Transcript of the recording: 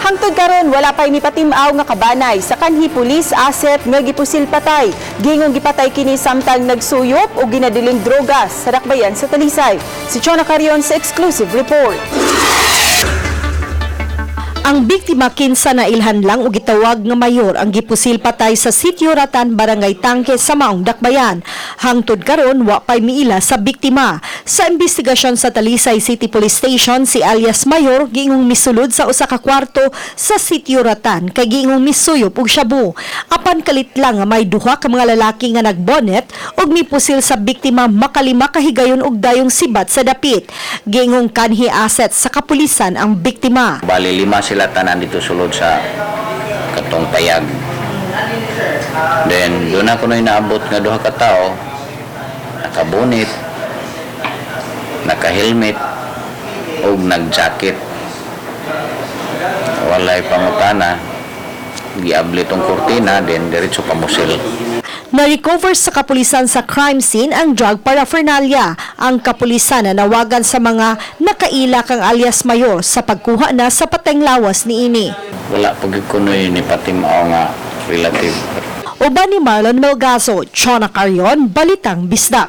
Hangtod karon wala pay mipatimaw nga kabanay sa kanhi pulis asset nga gipusil patay. Gingong gipatay kini samtang nagsuyop o ginadiling drogas sa dakbayan sa Talisay. Si Chona Carion sa exclusive report. Ang biktima kinsa na ilhan lang og gitawag nga mayor ang gipusil patay sa Sitio Ratan, Barangay Tangke sa Maong Dakbayan. Hangtod karon wa pay miila sa biktima. Sa investigasyon sa Talisay City Police Station, si alias Mayor giingong misulod sa usa ka kwarto sa Sitio Ratan kay giingong misuyop og shabu. Apan kalit lang nga may duha ka mga lalaki nga nagbonet og mipusil sa biktima makalima ka higayon og dayong sibat sa dapit. Giingong kanhi asset sa kapulisan ang biktima. Bali 5 sila tanan dito sulod sa katong payag. Then doon ako na inaabot nga duha ka tao, nakabunit, naka-helmet ug nag-jacket. Walay pangutana, giabli tong kurtina, then diretso pamusil. Na-recover sa kapulisan sa crime scene ang drug paraphernalia. Ang kapulisan na nawagan sa mga nakaila kang alias Mayor sa pagkuha na sa pateng lawas ni ini. Wala pagid kunoy ni patimaw nga relative. Uban ni Marlon Melgaso, Chona Carion, Balitang Bisdak.